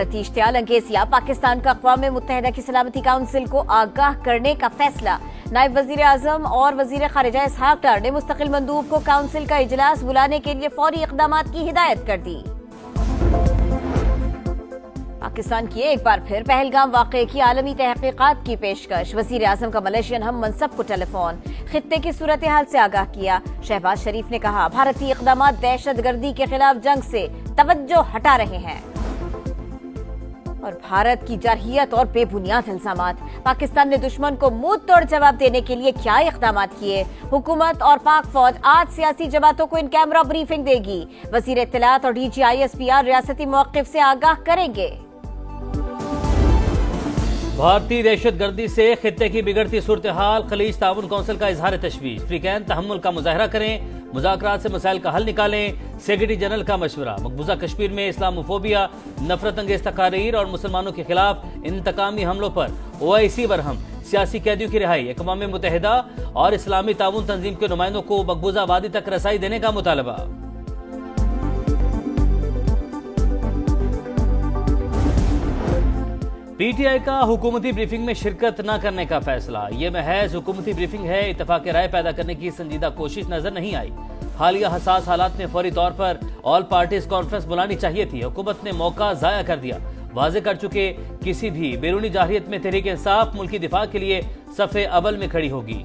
भारतीय इश्तियाल अंगेजिया पाकिस्तान का अक़वाम मुत्तहिदा की सलामती काउंसिल को आगाह करने का फैसला। नायब वजीर आजम और वजीर खारिजा इसहाक डार ने मुस्तकिल मंदूब को काउंसिल का इजलास बुलाने के लिए फौरी इक़दाम की हिदायत कर दी। पाकिस्तान की एक बार फिर पहलगाम वाक़े की आलमी तहकीकात की पेशकश। वजीर आजम का मलेशियन हम मनसब को टेलीफोन, खित्ते की सूरत हाल से आगाह किया। शहबाज शरीफ ने कहा, भारतीय इक़दाम दहशतगर्दी के खिलाफ जंग से तवज्जो हटा रहे हैं। और भारत की जारहियत और बेबुनियाद इल्जामात। पाकिस्तान ने दुश्मन को मुंह तोड़ जवाब देने के लिए क्या इक़दाम किए। हुकूमत और पाक फौज आज सियासी जमातों को इन कैमरा ब्रीफिंग देगी। वजीर इत्तलात और DGISPR रियासती मौक़िफ़ से आगाह करेंगे। भारतीय दहशतगर्दी से खित्ते की बिगड़ती सूरत हाल, खलीज ताउन कौंसिल का इजहार तशवीश। अफ्रीकैन तहम्मुल का मुजाहरा करें, मुज़ाकरात से मसाइल का हल निकालें। सेक्रेटरी जनरल का मशवरा। मकबूजा कश्मीर में इस्लामोफोबिया, नफरत अंगेज तकारीर और मुसलमानों के खिलाफ इंतकामी हमलों पर OIC बरहम। सियासी कैदियों की रिहाई। अक़वाम मुत्तहिदा और इस्लामी ताउन तंजीम के नुमाइंदों को मकबूजा वादी तक रसाई देने का मुतालबा। PTI का हुकूमती ब्रीफिंग में शिरकत न करने का फैसला। ये महज हुकूमती ब्रीफिंग है, इत्तफाक राय पैदा करने की संजीदा कोशिश नजर नहीं आई। हालिया हसास हालात में फौरी तौर पर ऑल पार्टीज कॉन्फ्रेंस बुलानी चाहिए थी। हुकूमत ने मौका जाया कर दिया। वाज़े कर चुके किसी भी बैरूनी जारहियत में तहरीक इंसाफ मुल्की दिफा के लिए सफ़े अव्वल में खड़ी होगी।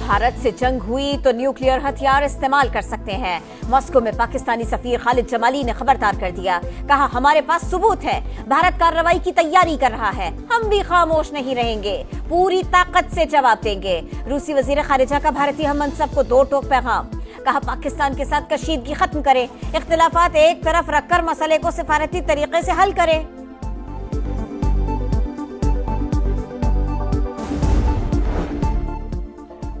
भारत से जंग हुई तो न्यूक्लियर हथियार इस्तेमाल कर सकते हैं। मॉस्को में पाकिस्तानी सफीर खालिद जमाली ने खबरदार कर दिया। कहा, हमारे पास सबूत है, भारत कार्रवाई की तैयारी कर रहा है, हम भी खामोश नहीं रहेंगे, पूरी ताकत से जवाब देंगे। रूसी वजीर खारिजा का भारतीय हम मनसब को 2 टोक पैगाम। कहा, पाकिस्तान के साथ कशीदगी खत्म करें, इख्तिलाफात एक तरफ रखकर मसले को सिफारती तरीके से हल करें।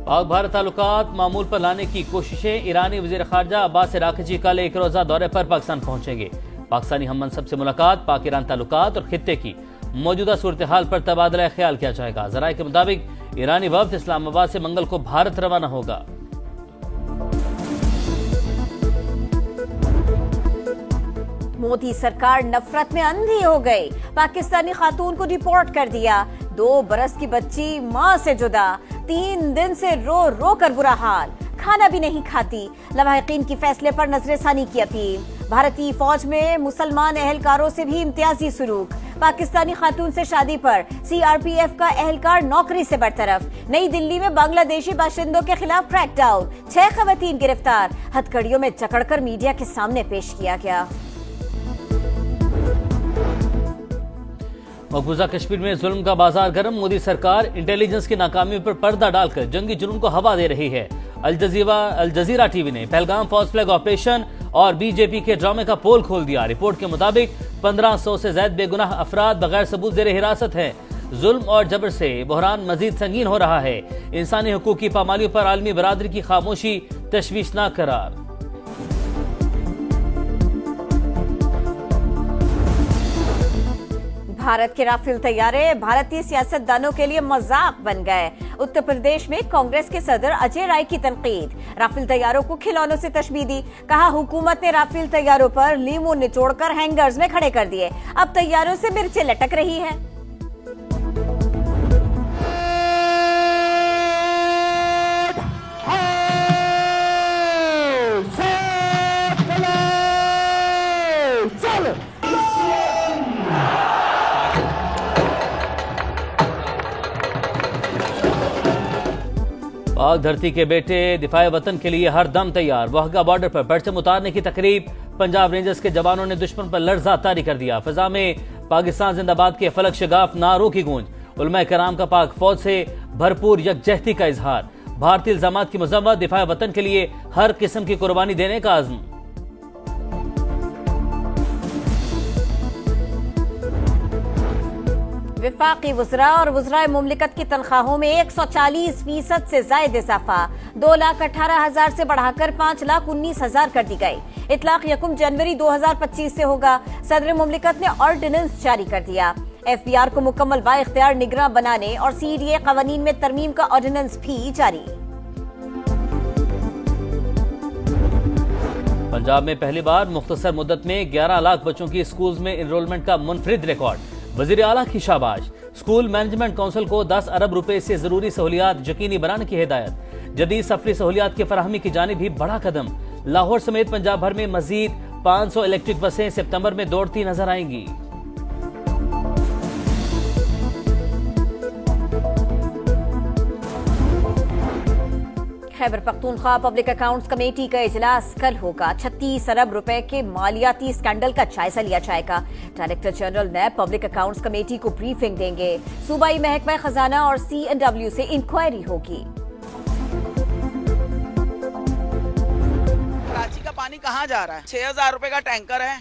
पाक भारत ताल्लुकात मामूल पर लाने की कोशिशें। ईरानी वजीर खारजा अब्बास इराक़ची कल एक रोज़ा दौरे पर पाकिस्तान पहुंचेंगे। पाकिस्तानी हम मनसब से मुलाकात, पाक ईरान ताल्लुकात और खित्ते की मौजूदा सूरत हाल पर तबादला ख्याल किया जाएगा। ज़राए के मुताबिक ईरानी वफ्द इस्लामाबाद से मंगल को भारत रवाना होगा। मोदी सरकार नफरत में अंधी हो गई। पाकिस्तानी खातून को डिपोर्ट कर दिया। 2 बरस की बच्ची मां से जुदा, 3 दिन से रो रो कर बुरा हाल, खाना भी नहीं खाती। लवाहिकीन की फैसले पर नजरसानी की अपील। भारतीय फौज में मुसलमान एहलकारों से भी इम्तियाजी सुलूक। पाकिस्तानी खातून से शादी पर CRPF का एहलकार नौकरी से बरतरफ। नई दिल्ली में बांग्लादेशी बाशिंदों के खिलाफ क्रैकडाउन, 6 खवातीन गिरफ्तार। हथकड़ियों में जकड़कर मीडिया के सामने पेश किया गया। मकबूजा कश्मीर में जुल्म का बाजार गर्म। मोदी सरकार इंटेलिजेंस की नाकामी पर पर्दा डालकर जंगी जुनून को हवा दे रही है। अल जजीरा TV ने पहलगाम फॉल्स फ्लैग ऑपरेशन और BJP के ड्रामे का पोल खोल दिया। रिपोर्ट के मुताबिक 1500 से ज्यादा बेगुनाह अफराद बगैर सबूत ज़ेर हिरासत हैं। जुल्म और जबर से बहरान मजीद संगीन हो रहा है। इंसानी हुकूक की पामालियों पर आलमी बरादरी की खामोशी तशवीशनाक करार। भारत के राफेल तैयारे भारतीय सियासतदानों के लिए मजाक बन गए। उत्तर प्रदेश में कांग्रेस के सदर अजय राय की तनकीद। राफेल तैयारों को खिलौनों से तशबीह दी। कहा, हुकूमत ने राफेल तैयारों पर लीमू निचोड़कर हैंगर्स में खड़े कर दिए, अब तैयारों से मिर्चें लटक रही है। पाक धरती के बेटे दिफाए वतन के लिए हर दम तैयार। वहगा बॉर्डर पर परचम उतारने की तकरीब। पंजाब रेंजर्स के जवानों ने दुश्मन पर लर्जा तारी कर दिया। फिजा में पाकिस्तान जिंदाबाद के फलक शगाफ नारों की गूंज। उलमाए कराम का पाक फौज से भरपूर यकजहती का इजहार। भारतीय इल्जामात की मजम्मत। दिफाए वतन के लिए हर किस्म की कुर्बानी देने का आज़म। विफाकी वज़रा और वज़राए मुमलिकत की तनख्वाहों में 140% से ज़ायद इजाफा। 2,18,000 से बढ़ाकर 5,19,000 कर दी गई। इतलाक 1 जनवरी 2025 से होगा। सदर मुमलिकत ने ऑर्डिनेंस जारी कर दिया। FBR को मुकम्मल बाइख्तियार निगरां बनाने और CDA कवानीन में तरमीम का ऑर्डिनेंस भी जारी। पंजाब में पहली बार मुख्तसर मुद्दत में 11 लाख बच्चों की स्कूल में इनरोलमेंट का मुनफरिद रिकॉर्ड। वजीर आला की शाबाश। स्कूल मैनेजमेंट काउंसिल को 10 अरब रुपए से जरूरी सहूलियात यकीनी बनाने की हिदायत। जदीद सफरी सहूलियात की फराहमी की जानिब भी बड़ा कदम। लाहौर समेत पंजाब भर में मजीद 500 इलेक्ट्रिक बसें सितंबर में दौड़ती नजर आएंगी। Khyber Pakhtunkhwa public accounts committee का इजलास कल होगा। 36 अरब रुपए के मालियाती स्कैंडल का जायजा लिया जाएगा। डायरेक्टर जनरल नैब पब्लिक अकाउंट्स कमेटी को ब्रीफिंग देंगे। सूबाई महकमा खजाना और C&W से इंक्वायरी होगी। कराची का पानी कहाँ जा रहा है? 6000 रुपए का टैंकर है।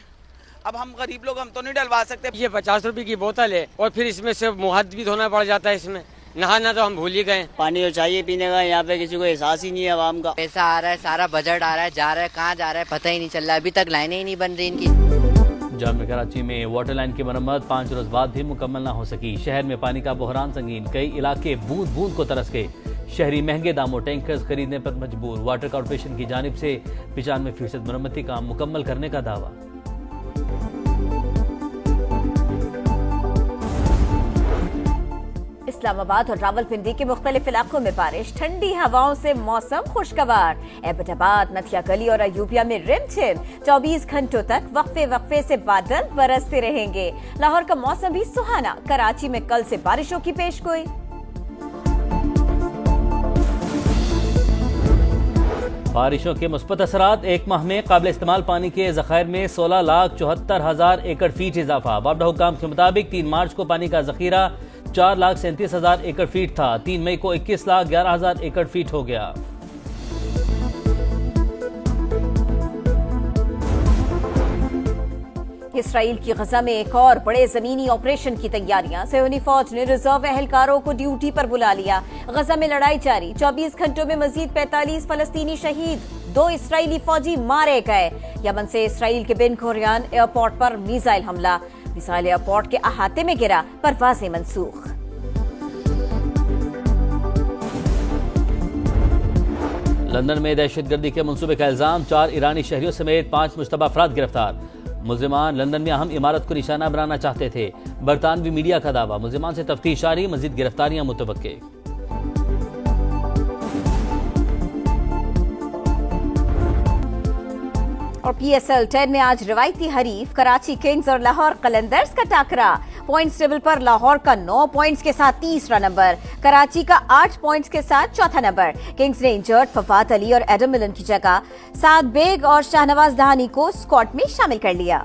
अब हम गरीब लोग हम तो नहीं डलवा सकते। ये 50 रुपए की बोतल है और फिर इसमें से मुंह हाथ भी धोना पड़ जाता है। इसमें नहाना तो हम भूल ही गए। पानी जो चाहिए पीने का यहाँ पे किसी को एहसास ही नहीं है आवाम का। पैसा आ रहा है, सारा बजट आ रहा है, जा रहा है, कहाँ जा रहा है पता ही नहीं चल रहा है। अभी तक लाइनें ही नहीं बन रही इनकी। जाम कराची में वाटर लाइन की मरम्मत 5 रोज बाद भी मुकम्मल न हो सकी। शहर में पानी का बहरान संगीन। कई इलाके बूंद बूंद को तरस गए। शहरी महंगे दामों टैंकर्स खरीदने पर मजबूर। वाटर कॉर्पोरेशन की जानिब से 95% मरम्मती काम मुकम्मल करने का दावा। इस्लामाबाद और रावलपिंडी के मुख्तलिफ इलाकों में बारिश। ठंडी हवाओं से मौसम खुशगवार। एबटाबाद, नथिया गली और अयूबिया में रिमझिम। 24 घंटों तक वक्फे वक्फे से बादल बरसते रहेंगे। लाहौर का मौसम भी सुहाना। कराची में कल से बारिशों की पेशगोई। बारिशों के मुस्बत असरात। एक माह में काबिल इस्तेमाल पानी के जखायर में 16,74,000 एकड़ फीट इजाफा। वापडा हुकाम के मुताबिक 3 मार्च को पानी का जखीरा 4,37,000 एकड़ फीट था। 3 मई को 21,11,000 एकड़ फीट हो गया। इसराइल की गजा में एक और बड़े जमीनी ऑपरेशन की तैयारियां। सेहूनी फौज ने रिजर्व एहलकारों को ड्यूटी पर बुला लिया। गजा में लड़ाई जारी। 24 घंटों में मजीद 45 फलस्तीनी शहीद। 2 इसराइली फौजी मारे गए। यमन से इसराइल के बिन गुरियन एयरपोर्ट पर मिसाइल हमला। मिसाइल एयरपोर्ट के अहाते में गिरा। परवाजें मंसूख। लंदन में दहशतगर्दी के मंसूबे का इल्जाम। 4 ईरानी शहरियों समेत 5 मुश्तबा अफराद गिरफ्तार। मुल्जिमान लंदन में अहम इमारत को निशाना बनाना चाहते थे। बरतानवी मीडिया का दावा। मुल्जिमान से तफ्तीश जारी। मजीद गिरफ्तारियां मुतवक्के। और PSL 10 में आज रवायती हरीफ कराची किंग्स और लाहौर कलंदर्स का टाकरा। पॉइंट्स टेबल पर लाहौर का 9 पॉइंट्स के साथ तीसरा नंबर। कराची का 8 पॉइंट्स के साथ चौथा नंबर। किंग्स ने इंजर्ड फवाद अली और एडम मिलन की जगह साद बेग और शाहनवाज दहानी को स्क्वाड में शामिल कर लिया।